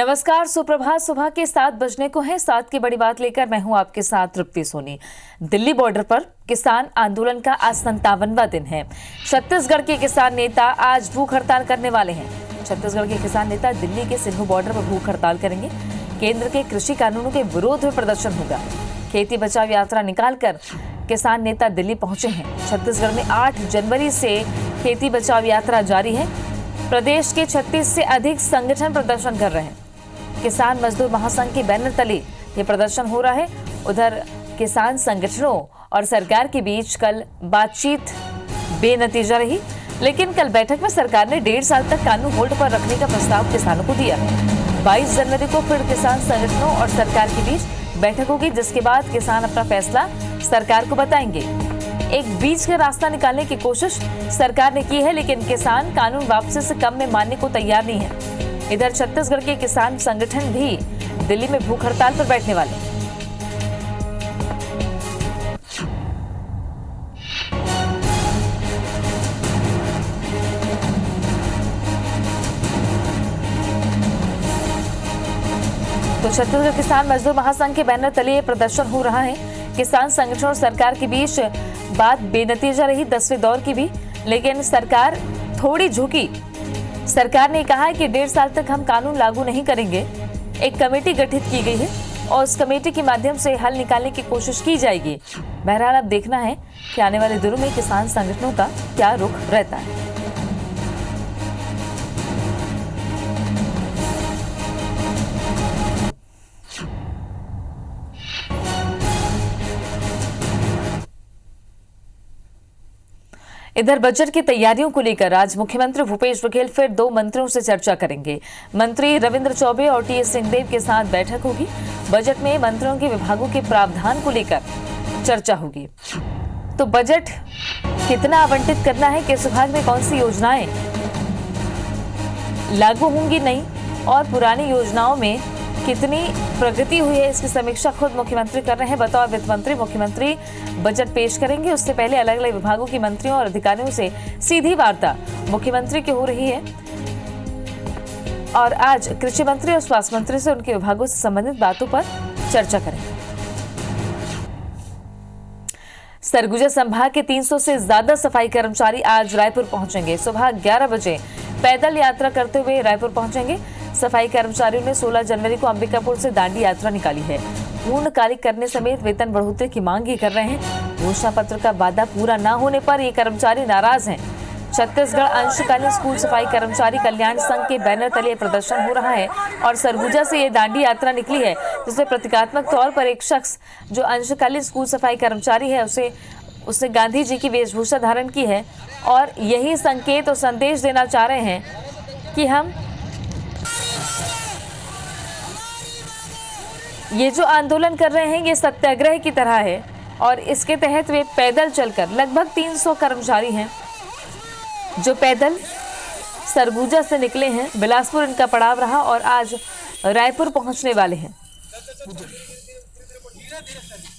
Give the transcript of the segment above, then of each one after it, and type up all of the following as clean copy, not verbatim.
नमस्कार, सुप्रभात। सुबह के 7 बजने को है। 7 की बड़ी बात लेकर मैं हूं आपके साथ तृप्ति सोनी। दिल्ली बॉर्डर पर किसान आंदोलन का आज 57वां दिन है। छत्तीसगढ़ के किसान नेता आज भूख हड़ताल करने वाले हैं। छत्तीसगढ़ के किसान नेता दिल्ली के सिन्हू बॉर्डर पर भूख हड़ताल करेंगे। केंद्र के कृषि कानूनों के विरोध में प्रदर्शन होगा। खेती बचाओ यात्रा निकालकर किसान नेता दिल्ली पहुंचे हैं। छत्तीसगढ़ में 8 जनवरी से खेती बचाओ यात्रा जारी है। प्रदेश के 36 से अधिक संगठन प्रदर्शन कर रहे हैं। किसान मजदूर महासंघ के बैनर तले ये प्रदर्शन हो रहा है। उधर किसान संगठनों और सरकार के बीच कल बातचीत बेनतीजा रही, लेकिन कल बैठक में सरकार ने 1.5 साल तक कानून होल्ड पर रखने का प्रस्ताव किसानों को दिया है। 22 जनवरी को फिर किसान संगठनों और सरकार के बीच बैठक होगी, जिसके बाद किसान अपना फैसला सरकार को बताएंगे। एक बीच का रास्ता निकालने की कोशिश सरकार ने की है, लेकिन किसान कानून वापसी से कम में मानने को तैयार नहीं है। इधर छत्तीसगढ़ के किसान संगठन भी दिल्ली में भूख हड़ताल पर बैठने वाले हैं। तो छत्तीसगढ़ किसान मजदूर महासंघ के बैनर तले प्रदर्शन हो रहा है। किसान संगठन और सरकार के बीच बात बेनतीजा रही 10वें दौर की भी, लेकिन सरकार थोड़ी झुकी। सरकार ने कहा है कि 1.5 साल तक हम कानून लागू नहीं करेंगे। एक कमेटी गठित की गई है और उस कमेटी के माध्यम से हल निकालने की कोशिश की जाएगी। बहरहाल अब देखना है कि आने वाले दिनों में किसान संगठनों का क्या रुख रहता है। इधर बजट की तैयारियों को लेकर आज मुख्यमंत्री भूपेश बघेल फिर 2 मंत्रियों से चर्चा करेंगे। मंत्री रविंद्र चौबे और टीएस सिंहदेव के साथ बैठक होगी। बजट में मंत्रियों के विभागों के प्रावधान को लेकर चर्चा होगी। तो बजट कितना आवंटित करना है, किस विभाग में कौन सी योजनाएं लागू होंगी नई, और पुरानी योजनाओं में कितनी प्रगति हुई है, इसकी समीक्षा खुद मुख्यमंत्री कर रहे हैं। बतौर वित्त मंत्री मुख्यमंत्री बजट पेश करेंगे। उससे पहले अलग अलग विभागों के मंत्रियों और अधिकारियों से सीधी वार्ता मुख्यमंत्री की हो रही है। और आज कृषि मंत्री और स्वास्थ्य मंत्री से उनके विभागों से संबंधित बातों पर चर्चा करेंगे। सरगुजा संभाग के 300 से ज्यादा सफाई कर्मचारी आज रायपुर पहुंचेंगे। सुबह 11 बजे पैदल यात्रा करते हुए रायपुर पहुंचेंगे। सफाई कर्मचारियों ने 16 जनवरी को अंबिकापुर से दांडी यात्रा निकाली है। पूर्णकालिक करने समेत वेतन बढ़ोतरी की मांग ही कर रहे हैं। घोषणा पत्र का वादा पूरा न होने पर ये कर्मचारी नाराज हैं। छत्तीसगढ़ अंशकालीन स्कूल सफाई कर्मचारी कल्याण संघ के बैनर तले प्रदर्शन हो रहा है और सरगुजा से ये दांडी यात्रा निकली है, जिसमें प्रतीकात्मक तौर पर एक शख्स जो अंशकालीन स्कूल सफाई कर्मचारी है उसने गांधी जी की वेशभूषा धारण की है और यही संकेत और संदेश देना चाह रहे हैं कि हम ये जो आंदोलन कर रहे हैं ये सत्याग्रह की तरह है। और इसके तहत वे पैदल चलकर, लगभग 300 कर्मचारी हैं जो पैदल सरगुजा से निकले हैं। बिलासपुर इनका पड़ाव रहा और आज रायपुर पहुंचने वाले हैं।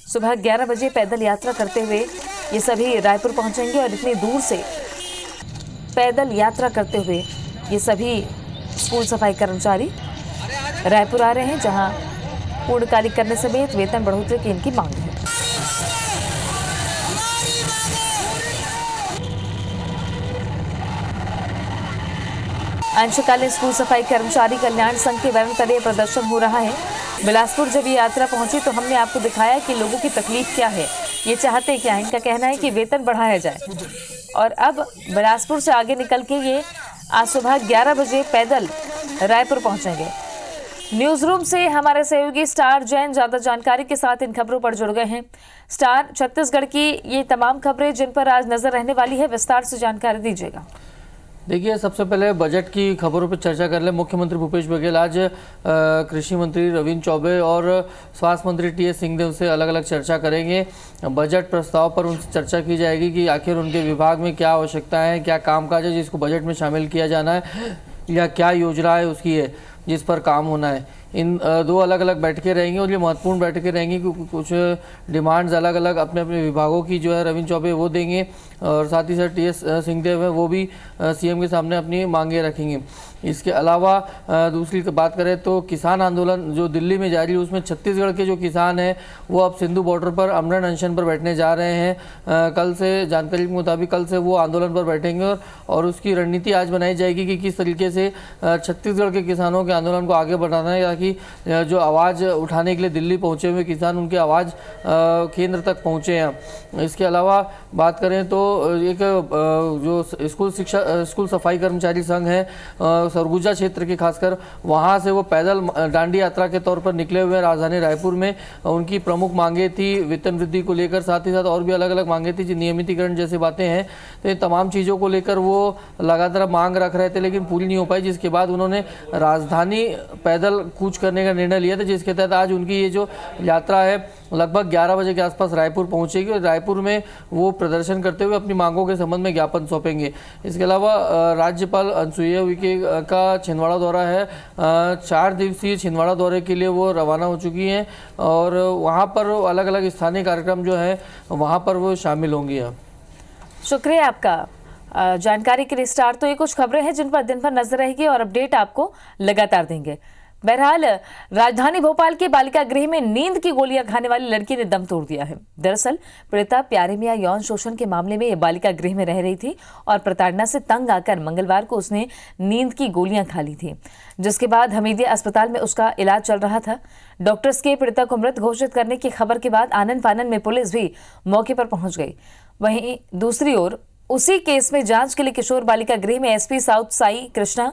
सुबह 11 बजे पैदल यात्रा करते हुए ये सभी रायपुर पहुंचेंगे और इतनी दूर से पैदल यात्रा करते हुए ये सभी स्कूल सफाई कर्मचारी रायपुर आ रहे हैं, जहां पूर्णकालिक करने समेत वेतन बढ़ोतरी की इनकी मांग है। अंशकालीन स्कूल सफाई कर्मचारी कल्याण संघ के बैनर तले प्रदर्शन हो रहा है। बिलासपुर जब ये यात्रा पहुंची तो हमने आपको दिखाया कि लोगों की तकलीफ क्या है, ये चाहते क्या है। इनका कहना है कि वेतन बढ़ाया जाए और अब बिलासपुर से आगे निकल के ये आज सुबह 11 बजे पैदल रायपुर पहुंचेंगे। न्यूज रूम से हमारे सहयोगी स्टार जैन ज्यादा जानकारी के साथ इन खबरों पर जुड़ गए हैं। स्टार, छत्तीसगढ़ की ये तमाम खबरें जिन पर आज नजर रहने वाली है, विस्तार से जानकारी दीजिएगा। देखिए, सबसे पहले बजट की खबरों पर चर्चा कर ले। मुख्यमंत्री भूपेश बघेल आज कृषि मंत्री रविंद्र चौबे और स्वास्थ्य मंत्री टीएस सिंहदेव से अलग अलग चर्चा करेंगे। बजट प्रस्ताव पर उनसे चर्चा की जाएगी कि आखिर उनके विभाग में क्या आवश्यकता है, क्या कामकाज है जिसको बजट में शामिल किया जाना है, या क्या योजना है उसकी है जिस पर काम होना है। इन दो अलग अलग बैठकें रहेंगी और ये महत्वपूर्ण बैठकें रहेंगी क्योंकि कुछ डिमांड्स अलग अलग अपने अपने विभागों की जो है रविंद्र चौबे वो देंगे और साथ ही साथ टीएस सिंहदेव है वो भी सीएम के सामने अपनी मांगे रखेंगे। इसके अलावा दूसरी बात करें तो किसान आंदोलन जो दिल्ली में जारी है उसमें छत्तीसगढ़ के जो किसान हैं वो अब सिंधु बॉर्डर पर अमरण अनशन पर बैठने जा रहे हैं। कल से जानकारी के मुताबिक कल से वो आंदोलन पर बैठेंगे और उसकी रणनीति आज बनाई जाएगी कि किस तरीके से छत्तीसगढ़ के किसानों के आंदोलन को आगे बढ़ाना है ताकि जो आवाज़ उठाने के लिए दिल्ली पहुँचे हुए किसान उनकी आवाज़ केंद्र तक पहुँचे हैं। इसके अलावा बात करें तो एक जो स्कूल सफाई कर्मचारी संघ है सरगुजा क्षेत्र के खासकर वहां से वो पैदल डांडी यात्रा के तौर पर निकले हुए राजधानी रायपुर में। उनकी प्रमुख मांगे थी वेतन वृद्धि को लेकर, साथ ही साथ और भी अलग अलग मांगे थी नियमितीकरण जैसी बातें हैं। तो इन तमाम चीज़ों को लेकर वो लगातार मांग रख रहे थे लेकिन पूरी नहीं हो पाई, जिसके बाद उन्होंने राजधानी पैदल कूच करने का निर्णय लिया था, जिसके तहत आज उनकी ये जो यात्रा है लगभग 11 बजे के आसपास रायपुर पहुंचेगी और रायपुर में वो प्रदर्शन करते हुए अपनी मांगों के संबंध में ज्ञापन सौंपेंगे। इसके अलावा राज्यपाल अनुसुईया उइके का छिंदवाड़ा दौरा है। 4 दिवसीय छिंदवाड़ा दौरे के लिए वो रवाना हो चुकी हैं और वहाँ पर अलग अलग स्थानीय कार्यक्रम जो है वहाँ पर वो शामिल होंगी। शुक्रिया आपका जानकारी के लिए स्टार। तो ये कुछ खबरें हैं जिन पर दिन भर नजर रहेगी और अपडेट आपको लगातार देंगे। बहरहाल राजधानी भोपाल के बालिका गृह में नींद की गोलियां खाने वाली लड़की ने दम तोड़ दिया है। दरअसल पीड़िता प्यारे मियां यौन शोषण के मामले में ये बालिका गृह में रह रही थी और प्रताड़ना से तंग आकर मंगलवार को उसने नींद की गोलियां खा ली थी, जिसके बाद हमीदिया अस्पताल में उसका इलाज चल रहा था। डॉक्टर्स के पीड़िता को मृत घोषित करने की खबर के बाद आनन फानन में पुलिस भी मौके पर पहुंच गई। वहीं दूसरी ओर उसी केस में जांच के लिए किशोर बालिका गृह में एसपी साउथ साई कृष्णा,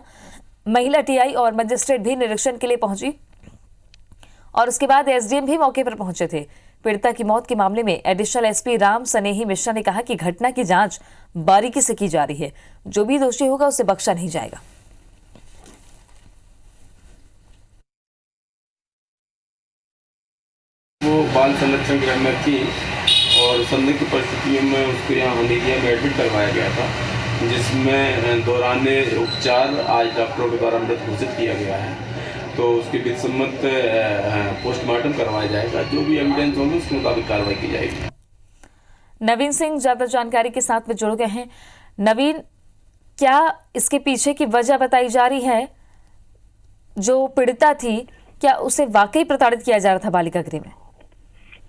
महिला टीआई और मजिस्ट्रेट भी निरीक्षण के लिए पहुंची और उसके बाद एसडीएम भी मौके पर पहुंचे थे। पीड़िता की मौत के मामले में एडिशनल एसपी राम सनेही मिश्रा ने कहा कि घटना की जांच बारीकी से की जा रही है, जो भी दोषी होगा उसे बख्शा नहीं जाएगा। वो बाल संरक्षण गृह में थी और संदिग्ध परिस्थितियों में उसको यहाँ हमीदिया में एडमिट करवाया गया था, जिसमें दौरान उपचार आज डॉक्टरों के द्वारा मृत घोषित किया गया है। तो उसके विधिसम्मत पोस्टमार्टम करवाया जाएगा, जो भी एविडेंस होंगे उसके मुताबिक कार्रवाई की जाएगी। नवीन सिंह ज्यादा जानकारी के साथ में जुड़ गए हैं। नवीन, क्या इसके पीछे की वजह बताई जा रही है? जो पीड़िता थी क्या उसे वाकई प्रताड़ित किया जा रहा था बालिका गृह में?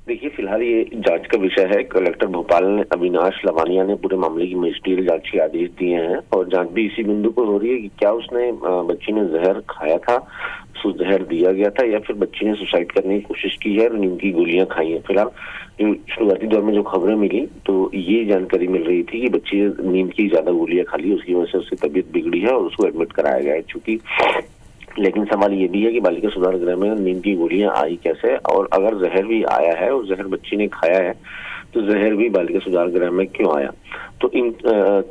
देखिए, फिलहाल ये जांच का विषय है। कलेक्टर भोपाल ने अविनाश लवानिया ने पूरे मामले की मजिस्ट्रियल जांच के आदेश दिए हैं और जांच भी इसी बिंदु पर हो रही है कि क्या उसने बच्ची ने जहर खाया था, उसको जहर दिया गया था या फिर बच्ची ने सुसाइड करने की कोशिश की है और नींद की गोलियां खाई हैं। फिलहाल जो शुरुआती दौर में जो खबरें मिली तो ये जानकारी मिल रही थी कि बच्ची ने नींद की ज्यादा गोलियां खा ली, उसकी वजह से उसकी तबीयत बिगड़ी है और उसको एडमिट कराया गया है। चूंकि लेकिन सवाल ये भी है कि बालिका सुधार गृह में नींद की गोलियां आई कैसे, और अगर जहर भी आया है और जहर बच्ची ने खाया है तो जहर भी बालिका सुधार गृह में क्यों आया। तो इन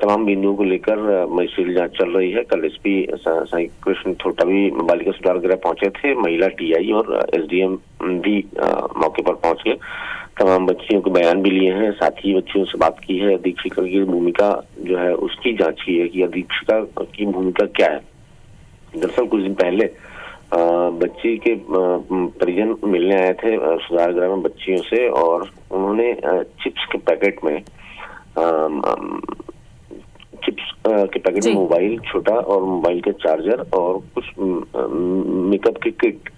तमाम बिंदुओं को लेकर मजिस्ट्रियल जांच चल रही है। कल एसपी साई कृष्ण थोटा भी बालिका सुधार गृह पहुंचे थे, महिला टीआई और एसडीएम भी मौके पर पहुंच के तमाम बच्चियों के बयान भी लिए हैं, साथ ही बच्चियों से बात की है। अधीक्षिका की भूमिका जो है उसकी जांच की है कि अधीक्षिका की भूमिका क्या है। दरअसल कुछ दिन पहले बच्ची के परिजन मिलने आए थे सुधार गृह में बच्चियों से और उन्होंने चिप्स के पैकेट में मोबाइल छोटा और मोबाइल के चार्जर और कुछ मेकअप की किट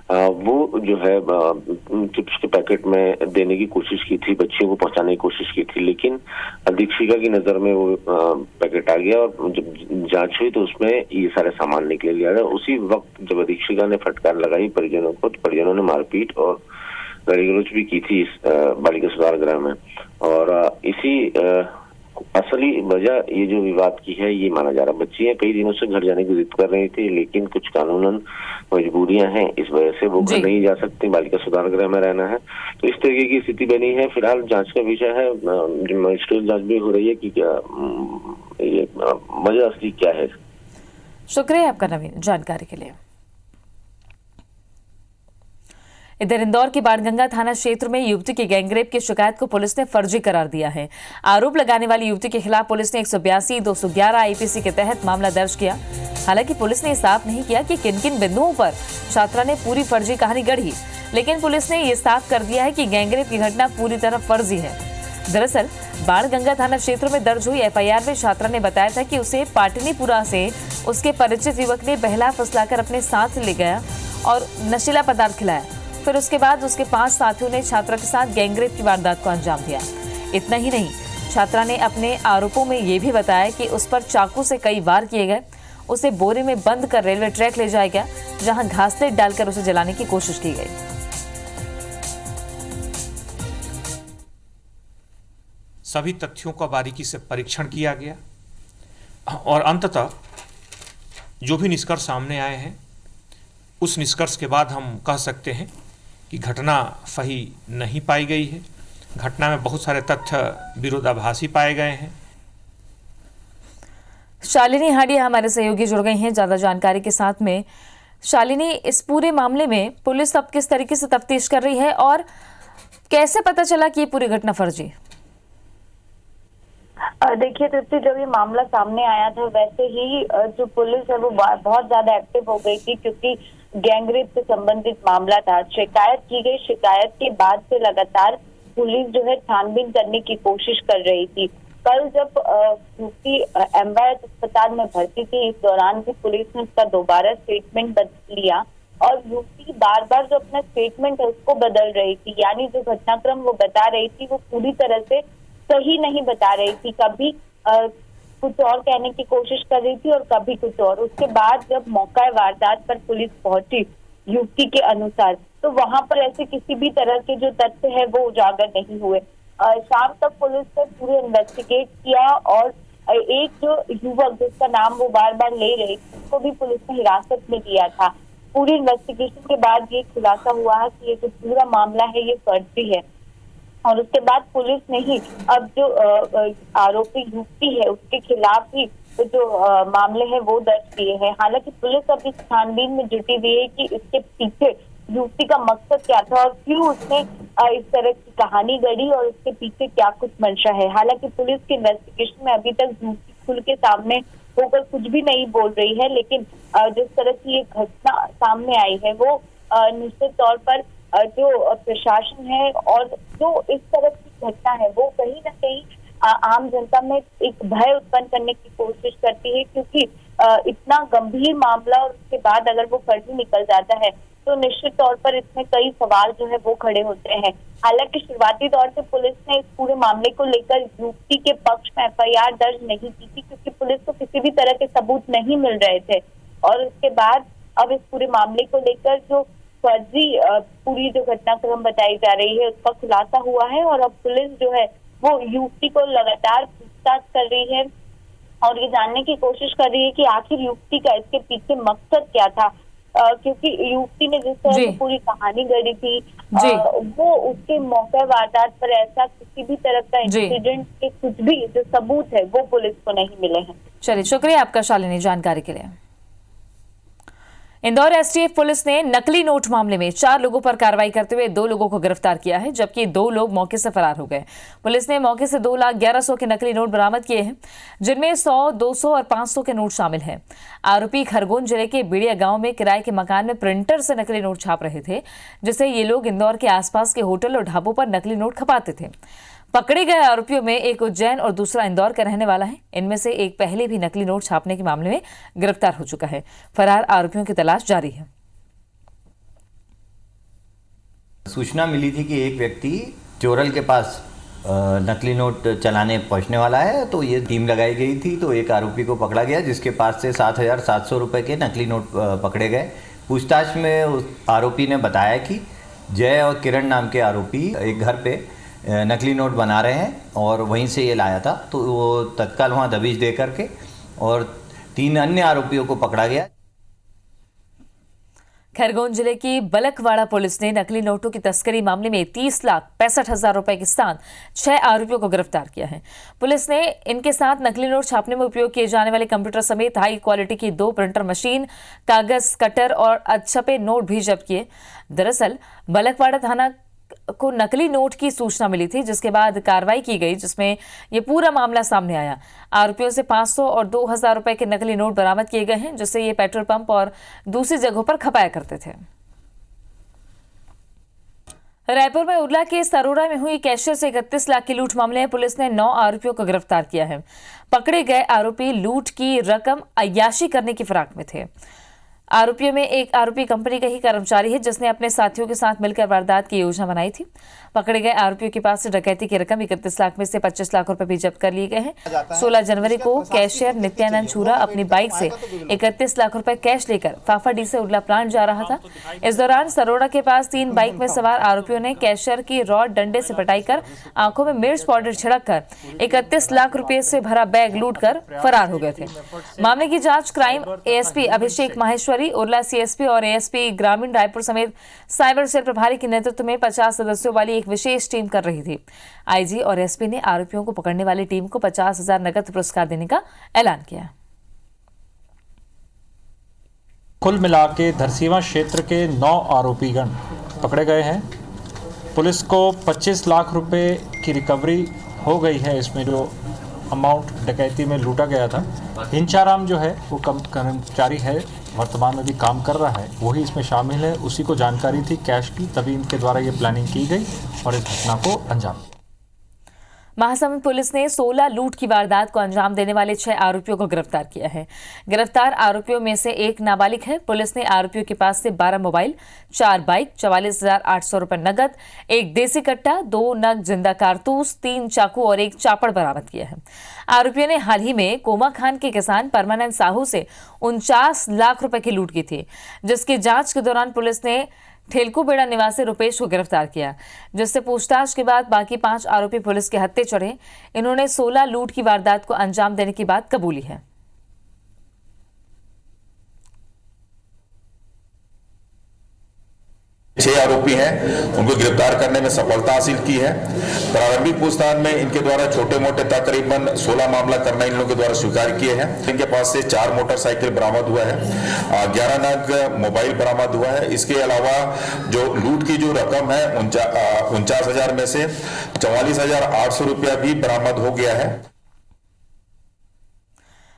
वो जो है चिप्स के पैकेट में देने की कोशिश की थी, बच्चियों को पहुंचाने की कोशिश की थी, लेकिन अधीक्षिका की नजर में वो पैकेट आ गया और जब जांच हुई तो उसमें ये सारे सामान निकले लिया गया। उसी वक्त जब अधीक्षिका ने फटकार लगाई परिजनों को तो परिजनों ने मारपीट और गाली गलौज भी की थी इस बालिका सुधार गृह में। और इसी असली वजह ये जो विवाद की है ये माना जा रहा है। बच्चियां कई दिनों से घर जाने की जिद कर रही थी, लेकिन कुछ कानूनन मजबूरियां हैं, इस वजह से वो घर नहीं जा सकती, बालिका सुधार गृह में रहना है। तो इस तरीके की स्थिति बनी है। फिलहाल जांच का विषय है, मजिस्ट्रियल जांच भी हो रही है कि क्या ये वजह असली क्या है। शुक्रिया आपका नवीन जानकारी के लिए। इधर इंदौर के बाणगंगा थाना क्षेत्र में युवती की गैंगरेप की शिकायत को पुलिस ने फर्जी करार दिया है। आरोप लगाने वाली युवती के खिलाफ पुलिस ने 182, 211 आईपीसी के तहत मामला दर्ज किया। हालांकि पुलिस ने साफ नहीं किया कि किन किन बिंदुओं पर छात्रा ने पूरी फर्जी कहानी गढ़ी, लेकिन पुलिस ने ये साफ कर दिया है कि गैंगरेप की घटना पूरी तरह फर्जी है। दरअसल बाणगंगा थाना क्षेत्र में दर्ज हुई एफआईआर में छात्रा ने बताया था कि उसे पाटनीपुरा से उसके परिचित युवक ने बहला फुसलाकर अपने साथ ले गया और नशीला पदार्थ खिलाया। फिर उसके बाद उसके 5 साथियों ने छात्रा के साथ गैंगरेप की वारदात को अंजाम दिया। इतना ही नहीं, छात्रा ने अपने आरोपों में ये भी बताया कि उस पर चाकू से कई वार किए गए। उसे बोरे में बंद कर रेलवे ट्रैक ले जाया गया, जहां घासलेट डालकर उसे जलाने की कोशिश की गई। सभी तथ्यों का बारीकी से परीक्षण किया गया और अंततः जो भी निष्कर्ष सामने आए हैं, उस निष्कर्ष के बाद हम कह सकते हैं कि घटना सही नहीं पाई गई है। घटना में बहुत सारे तथ्य विरोधाभासी पाए गए हैं। शालिनी हाडिया हमारे सहयोगी जुड़ गई हैं ज्यादा जानकारी के साथ में। शालिनी, इस पूरे मामले में पुलिस अब किस तरीके से तफ्तीश कर रही है और कैसे पता चला कि ये पूरी घटना फर्जी? देखिए तृप्ति, जब ये मामला सामने आया था वैसे ही जो पुलिस है वो बहुत ज्यादा एक्टिव हो गई थी, क्योंकि गैंगरेप से संबंधित मामला था। शिकायत की गई, शिकायत के बाद से लगातार पुलिस जो है छानबीन करने की कोशिश कर रही थी। कल जब युवती एमवाईएच अस्पताल में भर्ती थी, इस दौरान भी पुलिस ने उसका दोबारा स्टेटमेंट बदल लिया और युवती बार बार जो अपना स्टेटमेंट है उसको बदल रही थी। यानी जो घटनाक्रम वो बता रही थी वो पूरी तरह से सही नहीं बता रही थी। कभी कुछ और कहने की कोशिश कर रही थी और कभी कुछ और। उसके बाद जब मौका वारदात पर पुलिस पहुंची युवती के अनुसार, तो वहां पर ऐसे किसी भी तरह के जो तथ्य है वो उजागर नहीं हुए। शाम तक पुलिस ने पूरे इन्वेस्टिगेट किया और एक जो युवक जिसका नाम वो बार बार ले रही थी उसको भी पुलिस ने हिरासत में लिया था। पूरी इन्वेस्टिगेशन के बाद ये खुलासा हुआ है कि ये जो पूरा मामला है ये फर्जी है। और उसके बाद पुलिस ने ही अब जो आरोपी युवती है उसके खिलाफ ही जो मामले हैं वो दर्ज किए हैं। हालांकि पुलिस अब इस छानबीन में जुटी हुई है कि इसके पीछे युवती का मकसद क्या था और क्यों उसने इस तरह की कहानी गढ़ी और उसके पीछे क्या कुछ मंशा है। हालांकि पुलिस की इन्वेस्टिगेशन में अभी तक युवती खुल के सामने होकर कुछ भी नहीं बोल रही है, लेकिन जिस तरह की ये घटना सामने आई है वो निश्चित तौर पर जो प्रशासन है और जो इस तरह की घटना है वो कहीं ना कहीं आम जनता में एक भय उत्पन्न करने की कोशिश करती है, क्योंकि इतना गंभीर मामला और उसके बाद अगर वो फर्जी निकल जाता है तो निश्चित तौर पर इसमें कई सवाल जो है वो खड़े होते हैं। हालांकि शुरुआती तौर से पुलिस ने इस पूरे मामले को लेकर युवती के पक्ष में एफआईआर दर्ज नहीं की थी, क्योंकि पुलिस को किसी भी तरह के सबूत नहीं मिल रहे थे। और उसके बाद अब इस पूरे मामले को लेकर जो फर्जी पूरी जो घटनाक्रम बताई जा रही है उसका खुलासा हुआ है और अब पुलिस जो है वो युवती को लगातार पूछताछ कर रही है और ये जानने की कोशिश कर रही है कि आखिर युवती का इसके पीछे मकसद क्या था। क्योंकि युवती ने जिस तरह से पूरी कहानी गढ़ी थी वो उसके मौके वारदात पर ऐसा किसी भी तरह का इंसिडेंट के कुछ भी जो सबूत है वो पुलिस को नहीं मिले हैं। चलिए, शुक्रिया आपका शालिनी जानकारी के लिए। इंदौर एसटीएफ पुलिस ने नकली नोट मामले में 4 लोगों पर कार्रवाई करते हुए 2 लोगों को गिरफ्तार किया है, जबकि 2 लोग मौके से फरार हो गए। पुलिस ने मौके से 2,11,100 के नकली नोट बरामद किए हैं, जिनमें 100, 200 और 500 के नोट शामिल हैं। आरोपी खरगोन जिले के बिड़िया गांव में किराए के मकान में प्रिंटर से नकली नोट छाप रहे थे, जिससे ये लोग इंदौर के आसपास के होटल और ढाबों पर नकली नोट खपाते थे। पकड़े गए आरोपियों में एक उज्जैन और दूसरा इंदौर का रहने वाला है। इनमें से एक पहले भी नकली नोट छापने के मामले में गिरफ्तार हो चुका है। फरार आरोपियों की तलाश जारी है। सूचना मिली थी कि एक व्यक्ति चोरल के पास नकली नोट चलाने पहुंचने वाला है, तो ये टीम लगाई गई थी। तो एक आरोपी को पकड़ा गया जिसके पास से 7,700 रुपये के नकली नोट पकड़े गए। पूछताछ में उस आरोपी ने बताया कि जय और किरण नाम के आरोपी एक घर पे नकली नोट बना रहे हैं और वहीं से ये लाया था। तो वो तत्काल वहाँ दबिश दे करके और 3 अन्य आरोपियों को पकड़ा गया। खरगोन जिले की बलकवाड़ा पुलिस ने नकली नोटों की तस्करी मामले में 30,65,000 रुपए के साथ 6 आरोपियों को गिरफ्तार किया है। पुलिस ने इनके साथ नकली नोट छापने में उपयोग किए जाने वाले कंप्यूटर समेत हाई क्वालिटी की 2 प्रिंटर मशीन, कागज कटर और अधछपे नोट भी जब्त किए। दरअसल बलकवाड़ा थाना को नकली नोट की सूचना मिली थी, जिसके बाद कार्रवाई की गई, जिसमें ये पूरा मामला सामने आया। आरोपियों से 500 और 2,000 रुपए के नकली नोट बरामद किए गए हैं, जिससे ये पेट्रोल पंप और दूसरी जगहों पर खपाया करते थे। रायपुर में उरला के सरोरा में हुई कैशियर से 31 लाख की लूट मामले में पुलिस ने 9 आरोपियों को गिरफ्तार किया है। पकड़े गए आरोपी लूट की रकम अय्याशी करने की फिराक में थे। आरोपियों में एक आरोपी कंपनी का ही कर्मचारी है, जिसने अपने साथियों के साथ मिलकर वारदात की योजना बनाई थी। पकड़े गए आरोपियों के पास से डकैती की रकम 31 लाख में से 25 लाख रुपए भी जब्त कर लिए गए हैं। 16 जनवरी को कैशियर नित्यानंद छूरा अपनी बाइक से 31 लाख रुपए कैश लेकर फाफाडी से उरला प्लांट जा रहा था। इस दौरान सरोड़ा के पास 3 बाइक में सवार आरोपियों ने कैशियर की रॉड डंडे से पिटाई कर आंखों में मिर्च पाउडर छिड़क कर 31 लाख रुपए से भरा बैग लूट कर फरार हो गए थे। मामले की जांच क्राइम एएसपी अभिषेक माहेश्वरी, उरला सीएसपी और एएसपी ग्रामीण रायपुर समेत साइबर सेल प्रभारी के नेतृत्व में 50 सदस्यों वाली एक विशेष टीम कर रही थी। आईजी और एसपी ने आरोपियों को पकड़ने वाली टीम को 50,000 नकद पुरस्कार देने का ऐलान किया। कुल मिला के धरसीवां क्षेत्र के 9 आरोपीगण पकड़े गए हैं। पुलिस को 25 लाख रुपए की रिकवरी हो गई है। इसमें जो अमाउंट डकैती में लूटा गया था, हिंचाराम जो है वो कर्मचारी है, वर्तमान में भी काम कर रहा है, वही इसमें शामिल है। उसी को जानकारी थी कैश की, तभी इनके द्वारा ये प्लानिंग की गई और इस घटना को अंजाम। महासमुंद पुलिस ने 16 लूट की वारदात को अंजाम देने वाले 6 आरोपियों को गिरफ्तार किया है। गिरफ्तार आरोपियों में से एक नाबालिग है। पुलिस ने आरोपियों के पास से 12 मोबाइल, 4 बाइक, 44,800 रुपए नकद, 1 देसी कट्टा, 2 नग जिंदा कारतूस, 3 चाकू और 1 चापड़ बरामद किया है। आरोपियों ने हाल ही में कोमा खान के किसान परमानंद साहू से 49 लाख रुपए की लूट की थी, जिसकी जांच के दौरान पुलिस ने ठेलकुबेड़ा निवासी रुपेश को गिरफ्तार किया, जिससे पूछताछ के बाद बाकी 5 आरोपी पुलिस के हत्थे चढ़े। इन्होंने 16 लूट की वारदात को अंजाम देने की बात कबूली है। 6 आरोपी हैं, उनको गिरफ्तार करने में सफलता हासिल की है। प्रारंभिक पूछताछ में इनके द्वारा छोटे मोटे तकरीबन 16 मामला करना इन लोगों के द्वारा स्वीकार किए हैं। इनके पास से 4 मोटरसाइकिल बरामद हुआ है, 11 नग मोबाइल बरामद हुआ है। इसके अलावा जो लूट की जो रकम है 49,000 में से 44,800 रुपया भी बरामद हो गया है।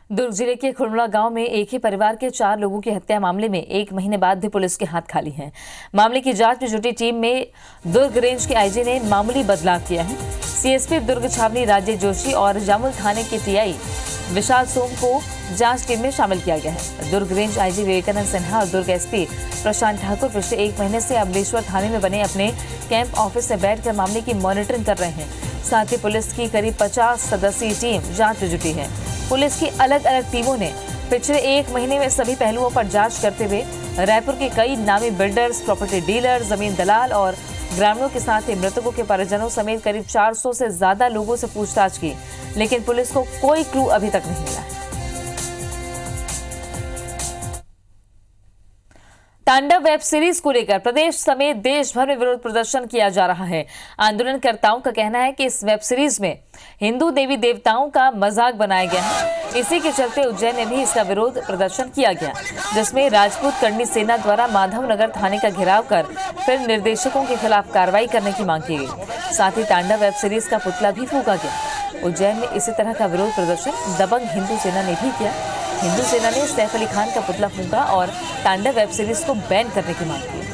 दुर्ग जिले के खुड़मुड़ा गांव में एक ही परिवार के 4 लोगों की हत्या मामले में 1 महीने बाद भी पुलिस के हाथ खाली हैं। मामले की जांच में जुटी टीम में दुर्ग रेंज के आईजी ने मामूली बदलाव किया है। सीएसपी दुर्ग छावनी राजेश जोशी और जामुल थाने के टीआई विशाल सोम को जांच टीम में शामिल किया गया है। दुर्ग रेंज आईजी विवेकानंद सिन्हा और दुर्ग एसपी प्रशांत ठाकुर पिछले 1 महीने से अमलेश्वर थाने में बने अपने कैंप ऑफिस में बैठकर मामले की मॉनिटरिंग कर रहे हैं। साथ ही पुलिस की करीब 50 सदस्यीय टीम जांच में जुटी है। पुलिस की अलग अलग टीमों ने पिछले 1 महीने में सभी पहलुओं पर जांच करते हुए रायपुर के कई नामी बिल्डर्स, प्रॉपर्टी डीलर, जमीन दलाल और ग्रामीणों के साथ ही मृतकों के परिजनों समेत करीब 400 से ज्यादा लोगों से पूछताछ की, लेकिन पुलिस को कोई क्लू अभी तक नहीं मिला है। तांडव वेब सीरीज को लेकर प्रदेश समेत देश भर में विरोध प्रदर्शन किया जा रहा है। आंदोलनकर्ताओं का कहना है कि इस वेब सीरीज में हिंदू देवी देवताओं का मजाक बनाया गया है। इसी के चलते उज्जैन में भी इसका विरोध प्रदर्शन किया गया, जिसमें राजपूत करणी सेना द्वारा माधवनगर थाने का घेराव कर फिल्म निर्देशकों के खिलाफ कार्रवाई करने की मांग की गई। साथ ही तांडव वेब सीरीज का पुतला भी फूंका गया। उज्जैन में इसी तरह का विरोध प्रदर्शन दबंग हिंदू सेना ने भी किया। हिंदू सेना ने सैफ अली खान का पुतला फूंका और तांडव वेब सीरीज को बैन करने की मांग की।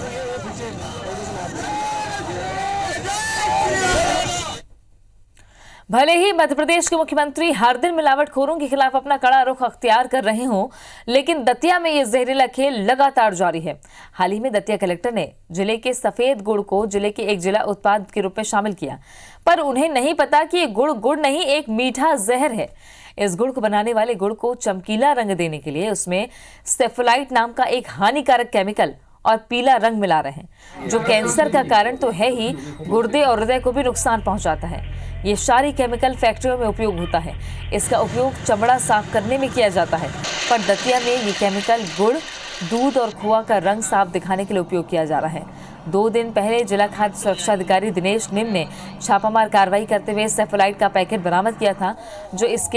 भले ही मध्य प्रदेश के मुख्यमंत्री हर दिन मिलावटखोरों के खिलाफ अपना कड़ा रुख अख्तियार कर रहे हों, लेकिन दतिया में ये जहरीला खेल लगातार जारी है। हाल ही में दतिया कलेक्टर ने जिले के सफेद गुड़ को जिले के एक जिला उत्पाद के रूप में शामिल किया, पर उन्हें नहीं पता कि ये गुड़ नहीं एक मीठा जहर है। इस गुड़ को बनाने वाले गुड़ को चमकीला रंग देने के लिए उसमें सेफलाइट नाम का एक हानिकारक केमिकल और पीला रंग मिला रहे हैं, जो कैंसर का कारण तो है ही, गुर्दे और हृदय को भी नुकसान पहुंचाता है। ये सारी केमिकल फैक्ट्रियों में उपयोग होता है। इसका उपयोग चमड़ा साफ करने में किया जाता है, पर दतिया में ये केमिकल गुड़ दूध और खोआ का रंग साफ दिखाने के लिए उपयोग किया जा रहा है। 2 दिन पहले जिला खाद्य सुरक्षा अधिकारी दिनेश निम ने छापामार कार्रवाई करते हुए सेफोलाइट का पैकेट बरामद किया था, जो इस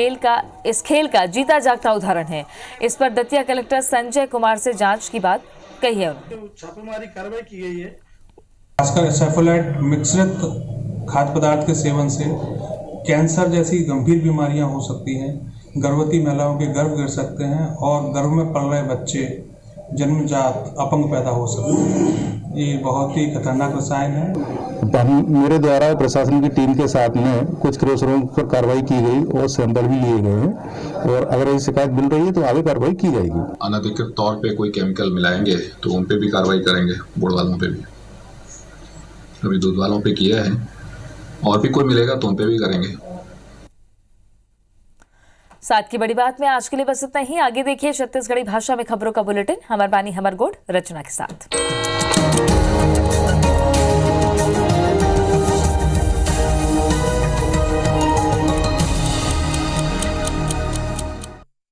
खेल का जीता जागता उदाहरण है। इस पर दतिया कलेक्टर संजय कुमार से जांच की बात कही है। छापेमारी कार्रवाई की गई है। खासकर सेफोलाइट मिश्रित खाद्य पदार्थ के सेवन से कैंसर जैसी गंभीर बीमारियां हो सकती हैं, गर्भवती महिलाओं के गर्भ गिर सकते हैं और गर्भ में पल रहे बच्चे जन्मजात अपंग पैदा हो सकते हैं। ये बहुत ही खतरनाक रसायन है। मेरे द्वारा प्रशासन की टीम के साथ में कुछ क्रॉसरों पर कार्रवाई की गई और सैंपल भी लिए गए हैं और अगर ऐसी शिकायत मिल रही है तो आगे कार्रवाई की जाएगी। अनधिकृत तौर पे कोई केमिकल मिलाएंगे तो उन पे भी कार्रवाई करेंगे, गुड़ वालों पे भी, अभी दूध वालों पे किया है, और भी कोई मिलेगा तो उन पे भी करेंगे। साथ की बड़ी बात में आज के लिए बस इतना ही। आगे देखिए छत्तीसगढ़ी भाषा में खबरों का बुलेटिन हमर बानी हमर गोड़ रचना के साथ।